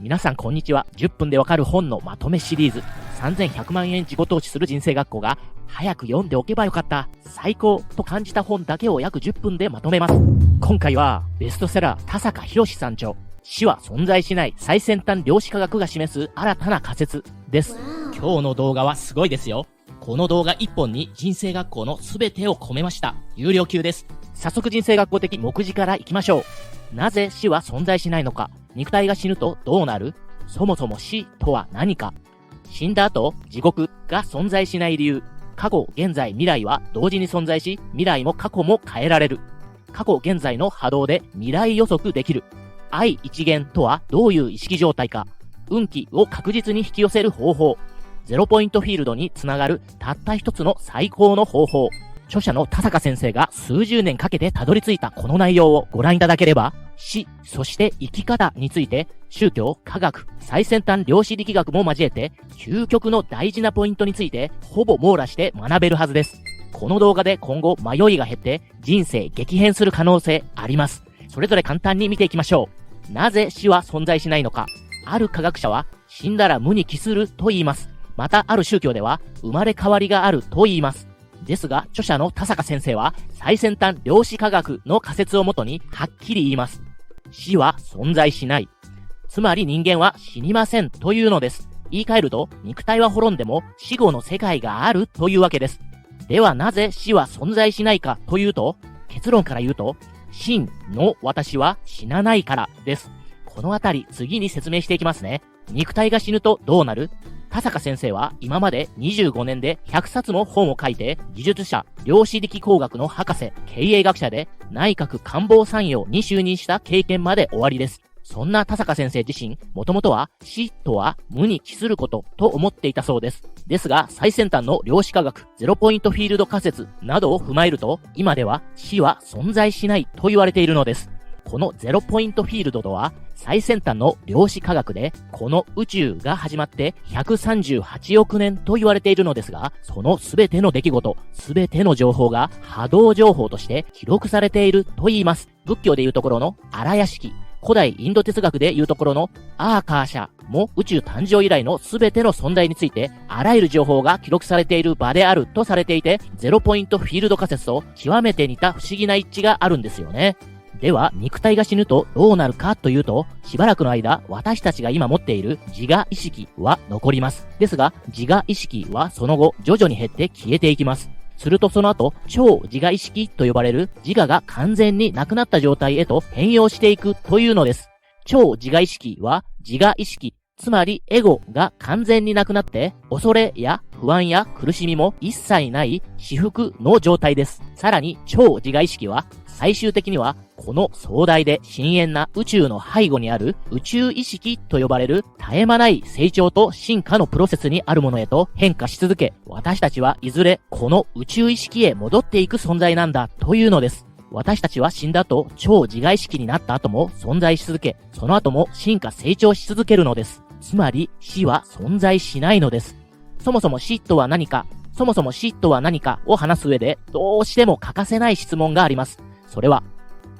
皆さんこんにちは。10分でわかる本のまとめシリーズ。3100万円自己投資する人生学校が、早く読んでおけばよかった、最高と感じた本だけを約10分でまとめます。今回は、ベストセラー田坂宏さん著、死は存在しない最先端量子科学が示す新たな仮説です。今日の動画はすごいですよ。この動画1本に人生学校の全てを込めました。有料級です。早速人生学校的目次からいきましょう。なぜ死は存在しないのか。肉体が死ぬとどうなる？そもそも死とは何か。死んだ後、地獄が存在しない理由。過去、現在、未来は同時に存在し、未来も過去も変えられる。過去、現在の波動で未来予測できる。愛一元とはどういう意識状態か。運気を確実に引き寄せる方法。ゼロポイントフィールドにつながるたった一つの最高の方法。著者の田坂先生が数十年かけてたどり着いたこの内容をご覧いただければ、死、そして生き方について、宗教、科学、最先端量子力学も交えて、究極の大事なポイントについて、ほぼ網羅して学べるはずです。この動画で今後迷いが減って、人生激変する可能性あります。それぞれ簡単に見ていきましょう。なぜ死は存在しないのか。ある科学者は、死んだら無に帰すると言います。またある宗教では、生まれ変わりがあると言います。ですが、著者の田坂先生は、最先端量子科学の仮説をもとに、はっきり言います。死は存在しない。つまり人間は死にませんというのです。言い換えると、肉体は滅んでも死後の世界があるというわけです。ではなぜ死は存在しないかというと、結論から言うと、真の私は死なないからです。このあたり、次に説明していきますね。肉体が死ぬとどうなる？田坂先生は今まで25年で100冊も本を書いて、技術者、量子力工学の博士、経営学者で内閣官房参与に就任した経験まで終わりです。そんな田坂先生自身、もともとは死とは無に帰することと思っていたそうです。ですが、最先端の量子科学、ゼロポイントフィールド仮説などを踏まえると、今では死は存在しないと言われているのです。このゼロポイントフィールドとは、最先端の量子科学で、この宇宙が始まって138億年と言われているのですが、そのすべての出来事、すべての情報が波動情報として記録されていると言います。仏教でいうところの荒屋敷、古代インド哲学でいうところのアーカーシャも宇宙誕生以来のすべての存在について、あらゆる情報が記録されている場であるとされていて、ゼロポイントフィールド仮説と極めて似た不思議な一致があるんですよね。では、肉体が死ぬとどうなるかというと、しばらくの間、私たちが今持っている自我意識は残ります。ですが、自我意識はその後、徐々に減って消えていきます。するとその後、超自我意識と呼ばれる自我が完全になくなった状態へと変容していくというのです。超自我意識は自我意識、つまりエゴが完全になくなって、恐れや不安や苦しみも一切ない至福の状態です。さらに超自我意識は最終的にはこの壮大で深遠な宇宙の背後にある宇宙意識と呼ばれる絶え間ない成長と進化のプロセスにあるものへと変化し続け、私たちはいずれこの宇宙意識へ戻っていく存在なんだというのです。私たちは死んだ後、超自我意識になった後も存在し続け、その後も進化成長し続けるのです。つまり死は存在しないのです。そもそも死とは何かを話す上でどうしても欠かせない質問があります。それは、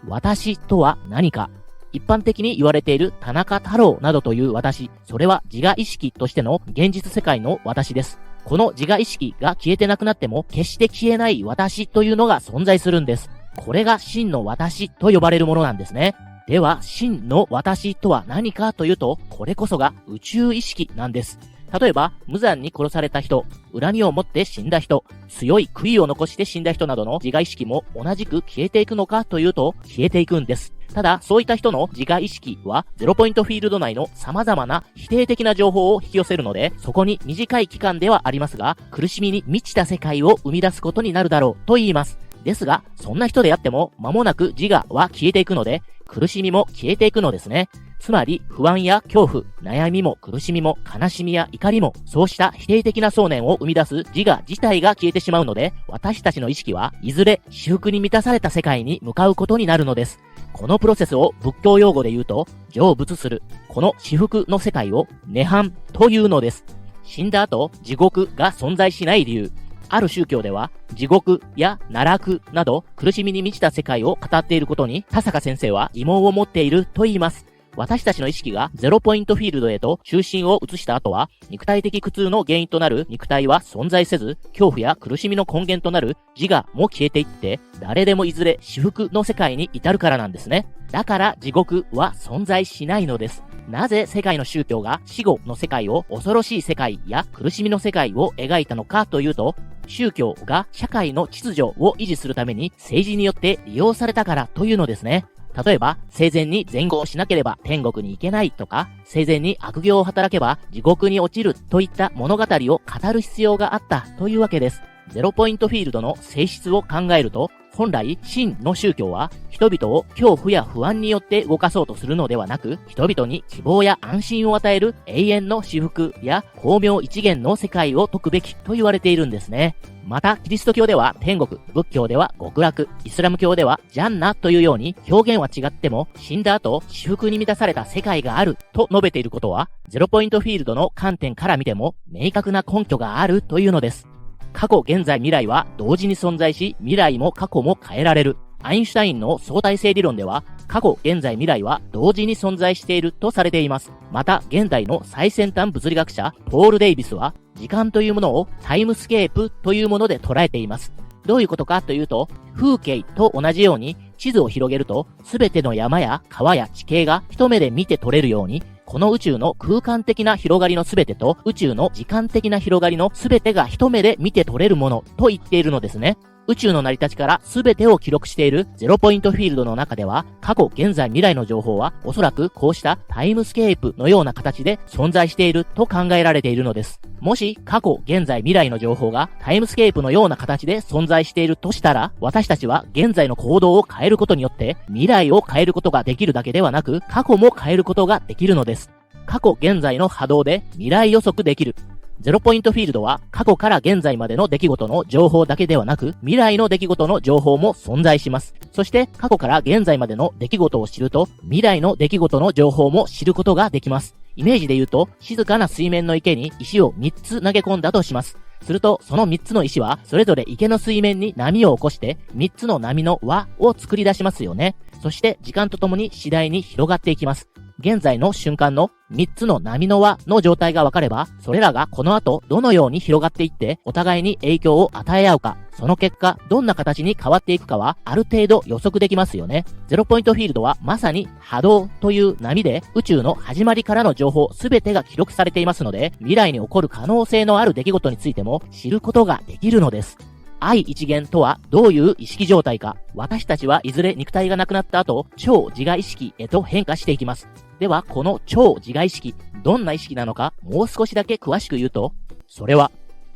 私とは何か。一般的に言われている田中太郎などという私、それは自我意識としての現実世界の私です。この自我意識が消えてなくなっても決して消えない私というのが存在するんです。これが真の私と呼ばれるものなんですね。では、真の私とは何かというと、これこそが宇宙意識なんです。例えば、無残に殺された人、恨みを持って死んだ人、強い悔いを残して死んだ人などの自我意識も同じく消えていくのかというと、消えていくんです。ただ、そういった人の自我意識は、ゼロポイントフィールド内の様々な否定的な情報を引き寄せるので、そこに短い期間ではありますが、苦しみに満ちた世界を生み出すことになるだろうと言います。ですが、そんな人であっても、間もなく自我は消えていくので、苦しみも消えていくのですね。つまり、不安や恐怖、悩みも苦しみも悲しみや怒りも、そうした否定的な想念を生み出す自我自体が消えてしまうので、私たちの意識はいずれ至福に満たされた世界に向かうことになるのです。このプロセスを仏教用語で言うと、成仏する。この至福の世界を涅槃というのです。死んだ後、地獄が存在しない理由。ある宗教では、地獄や奈落など苦しみに満ちた世界を語っていることに、田坂先生は疑問を持っていると言います。私たちの意識がゼロポイントフィールドへと中心を移した後は、肉体的苦痛の原因となる肉体は存在せず、恐怖や苦しみの根源となる自我も消えていって、誰でもいずれ至福の世界に至るからなんですね。だから地獄は存在しないのです。なぜ世界の宗教が死後の世界を恐ろしい世界や苦しみの世界を描いたのかというと、宗教が社会の秩序を維持するために政治によって利用されたからというのですね。例えば、生前に善行をしなければ天国に行けないとか、生前に悪行を働けば地獄に落ちるといった物語を語る必要があったというわけです。ゼロポイントフィールドの性質を考えると、本来、真の宗教は、人々を恐怖や不安によって動かそうとするのではなく、人々に希望や安心を与える永遠の至福や光明一元の世界を説くべきと言われているんですね。また、キリスト教では天国、仏教では極楽、イスラム教ではジャンナというように表現は違っても、死んだ後、至福に満たされた世界があると述べていることは、ゼロポイントフィールドの観点から見ても、明確な根拠があるというのです。過去、現在、未来は同時に存在し、未来も過去も変えられる。アインシュタインの相対性理論では、過去、現在、未来は同時に存在しているとされています。また、現代の最先端物理学者、ポール・デイビスは、時間というものをタイムスケープというもので捉えています。どういうことかというと、風景と同じように地図を広げると、すべての山や川や地形が一目で見て取れるように、この宇宙の空間的な広がりのすべてと宇宙の時間的な広がりのすべてが一目で見て取れるものと言っているのですね。宇宙の成り立ちからすべてを記録しているゼロポイントフィールドの中では、過去、現在、未来の情報はおそらくこうしたタイムスケープのような形で存在していると考えられているのです。もし過去、現在、未来の情報がタイムスケープのような形で存在しているとしたら、私たちは現在の行動を変えることによって未来を変えることができるだけではなく、過去も変えることができるのです。過去、現在の波動で未来予測できる。ゼロポイントフィールドは過去から現在までの出来事の情報だけではなく、未来の出来事の情報も存在します。そして過去から現在までの出来事を知ると、未来の出来事の情報も知ることができます。イメージで言うと、静かな水面の池に石を3つ投げ込んだとします。すると、その3つの石は、それぞれ池の水面に波を起こして、3つの波の輪を作り出しますよね。そして、時間とともに次第に広がっていきます。現在の瞬間の3つの波の輪の状態が分かれば、それらがこの後どのように広がっていって、お互いに影響を与え合うか、その結果、どんな形に変わっていくかは、ある程度予測できますよね。ゼロポイントフィールドは、まさに波動という波で、宇宙の始まりからの情報すべてが記録されていますので、未来に起こる可能性のある出来事についても知ることができるのです。愛一元とはどういう意識状態か。私たちはいずれ肉体がなくなった後、超自我意識へと変化していきます。では、この超自我意識、どんな意識なのか、もう少しだけ詳しく言うと、それは、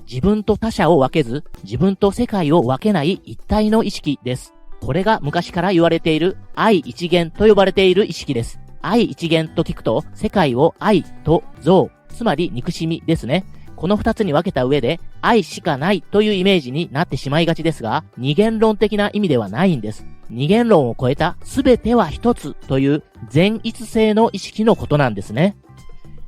自分と他者を分けず、自分と世界を分けない一体の意識です。これが昔から言われている愛一元と呼ばれている意識です。愛一元と聞くと、世界を愛と憎、つまり憎しみですね。この二つに分けた上で、愛しかないというイメージになってしまいがちですが、二元論的な意味ではないんです。二元論を超えた全ては一つという全一性の意識のことなんですね。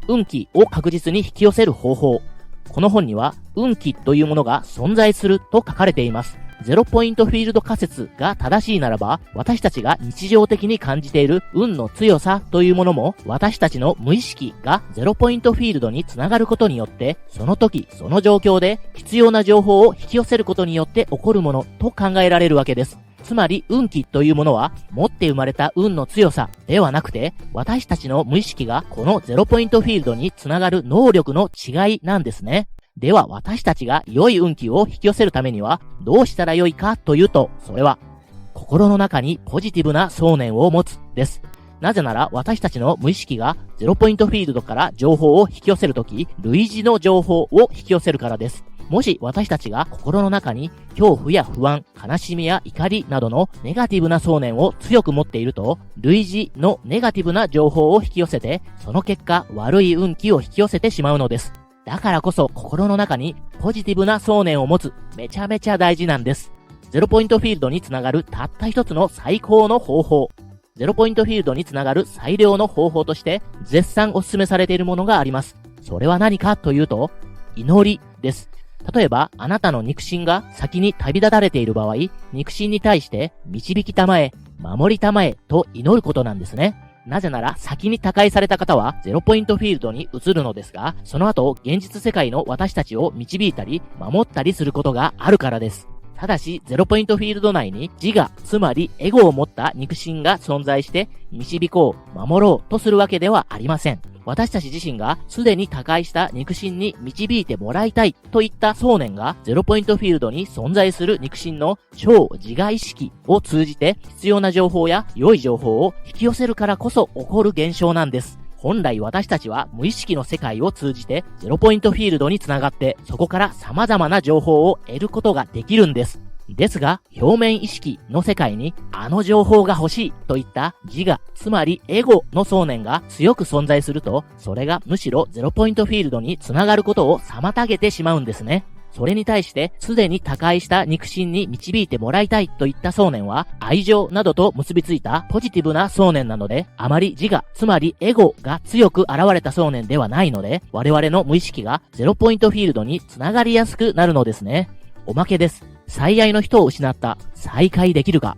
運気を確実に引き寄せる方法。この本には、運気というものが存在すると書かれています。ゼロポイントフィールド仮説が正しいならば、私たちが日常的に感じている運の強さというものも、私たちの無意識がゼロポイントフィールドにつながることによって、その時、その状況で必要な情報を引き寄せることによって起こるものと考えられるわけです。つまり、運気というものは、持って生まれた運の強さではなくて、私たちの無意識がこのゼロポイントフィールドにつながる能力の違いなんですね。では私たちが良い運気を引き寄せるためにはどうしたら良いかというと、それは心の中にポジティブな想念を持つです。なぜなら私たちの無意識がゼロポイントフィールドから情報を引き寄せるとき、類似の情報を引き寄せるからです。もし私たちが心の中に恐怖や不安、悲しみや怒りなどのネガティブな想念を強く持っていると、類似のネガティブな情報を引き寄せて、その結果悪い運気を引き寄せてしまうのです。だからこそ心の中にポジティブな想念を持つ、めちゃめちゃ大事なんです。ゼロポイントフィールドにつながるたった一つの最高の方法。ゼロポイントフィールドにつながる最良の方法として絶賛お勧めされているものがあります。それは何かというと、祈りです。例えば、あなたの肉親が先に旅立たれている場合、肉親に対して導きたまえ、守りたまえと祈ることなんですね。なぜなら先に他界された方はゼロポイントフィールドに移るのですが、その後現実世界の私たちを導いたり守ったりすることがあるからです。ただし、ゼロポイントフィールド内に自我、つまりエゴを持った肉親が存在して導こう、守ろうとするわけではありません。私たち自身がすでに他界した肉親に導いてもらいたいといった想念がゼロポイントフィールドに存在する肉親の超自我意識を通じて必要な情報や良い情報を引き寄せるからこそ起こる現象なんです。本来私たちは無意識の世界を通じてゼロポイントフィールドにつながってそこから様々な情報を得ることができるんです。ですが、表面意識の世界にあの情報が欲しいといった自我、つまりエゴの想念が強く存在すると、それがむしろゼロポイントフィールドにつながることを妨げてしまうんですね。それに対して、すでに他界した肉親に導いてもらいたいといった想念は、愛情などと結びついたポジティブな想念なので、あまり自我、つまりエゴが強く現れた想念ではないので、我々の無意識がゼロポイントフィールドにつながりやすくなるのですね。おまけです。最愛の人を失った、再会できるか。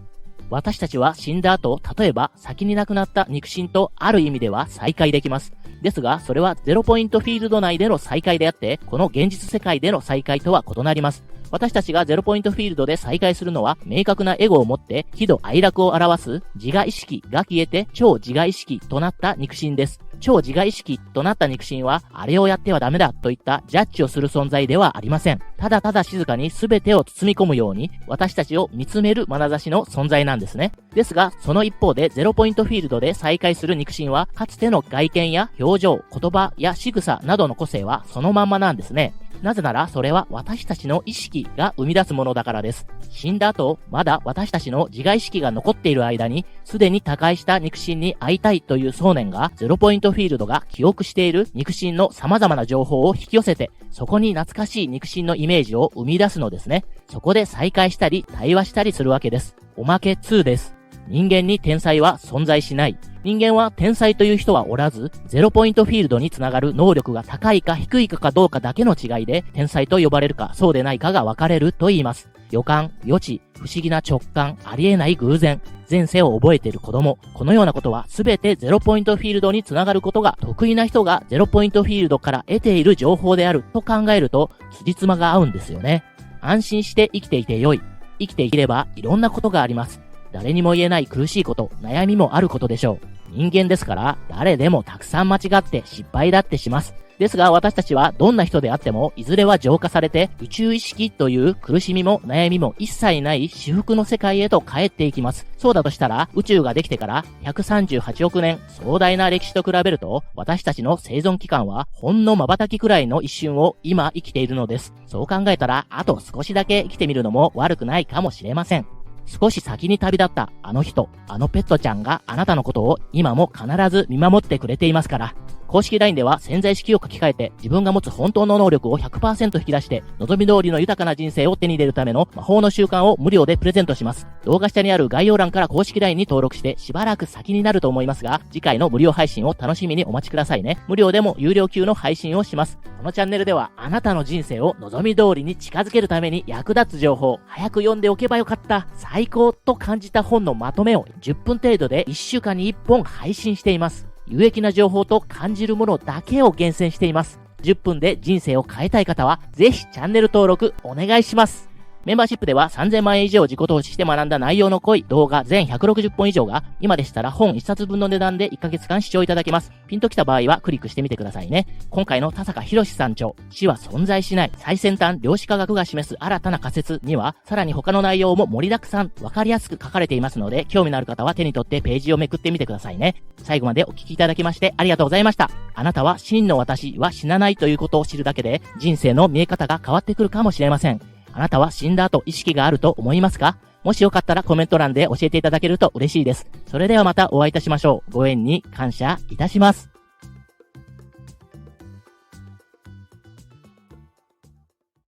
私たちは死んだ後、例えば先に亡くなった肉親とある意味では再会できます。ですが、それはゼロポイントフィールド内での再会であって、この現実世界での再会とは異なります。私たちがゼロポイントフィールドで再会するのは、明確なエゴを持って喜怒哀楽を表す自我意識が消えて超自我意識となった肉親です。超自我意識となった肉親は、あれをやってはダメだといったジャッジをする存在ではありません。ただただ静かに全てを包み込むように、私たちを見つめる眼差しの存在なんですね。ですが、その一方でゼロポイントフィールドで再会する肉親は、かつての外見や表情、言葉や仕草などの個性はそのまんまなんですね。なぜなら、それは私たちの意識が生み出すものだからです。死んだ後、まだ私たちの自我意識が残っている間に、すでに他界した肉親に会いたいという想念が、ゼロポイントフィールドが記憶している肉親の様々な情報を引き寄せて、そこに懐かしい肉親のイメージを生み出すのですね。そこで再会したり、対話したりするわけです。おまけ2です。人間に天才は存在しない。人間は天才という人はおらず、ゼロポイントフィールドにつながる能力が高いか低いかどうかだけの違いで、天才と呼ばれるかそうでないかが分かれると言います。予感、予知、不思議な直感、ありえない偶然、前世を覚えている子供、このようなことはすべてゼロポイントフィールドにつながることが得意な人がゼロポイントフィールドから得ている情報であると考えると、辻褄が合うんですよね。安心して生きていてよい。生きていればいろんなことがあります。誰にも言えない苦しいこと、悩みもあることでしょう。人間ですから、誰でもたくさん間違って失敗だってします。ですが私たちはどんな人であっても、いずれは浄化されて、宇宙意識という苦しみも悩みも一切ない至福の世界へと帰っていきます。そうだとしたら、宇宙ができてから138億年、壮大な歴史と比べると、私たちの生存期間は、ほんの瞬きくらいの一瞬を今生きているのです。そう考えたら、あと少しだけ生きてみるのも悪くないかもしれません。少し先に旅立ったあの人、あのペットちゃんがあなたのことを今も必ず見守ってくれていますから。公式 LINE では潜在意識を書き換えて自分が持つ本当の能力を 100% 引き出して望み通りの豊かな人生を手に入れるための魔法の習慣を無料でプレゼントします。動画下にある概要欄から公式 LINE に登録してしばらく先になると思いますが、次回の無料配信を楽しみにお待ちくださいね。無料でも有料級の配信をします。このチャンネルではあなたの人生を望み通りに近づけるために役立つ情報、早く読んでおけばよかった、最高と感じた本のまとめを10分程度で1週間に1本配信しています。有益な情報と感じるものだけを厳選しています。10分で人生を変えたい方は、ぜひチャンネル登録お願いします。メンバーシップでは3000万円以上自己投資して学んだ内容の濃い動画全160本以上が、今でしたら本1冊分の値段で1ヶ月間視聴いただけます。ピンときた場合はクリックしてみてくださいね。今回の田坂博さん著、死は存在しない、最先端量子科学が示す新たな仮説には、さらに他の内容も盛りだくさん、わかりやすく書かれていますので、興味のある方は手に取ってページをめくってみてくださいね。最後までお聞きいただきましてありがとうございました。あなたは真の私は死なないということを知るだけで、人生の見え方が変わってくるかもしれません。あなたは死んだ後意識があると思いますか？もしよかったらコメント欄で教えていただけると嬉しいです。それではまたお会いいたしましょう。ご縁に感謝いたします。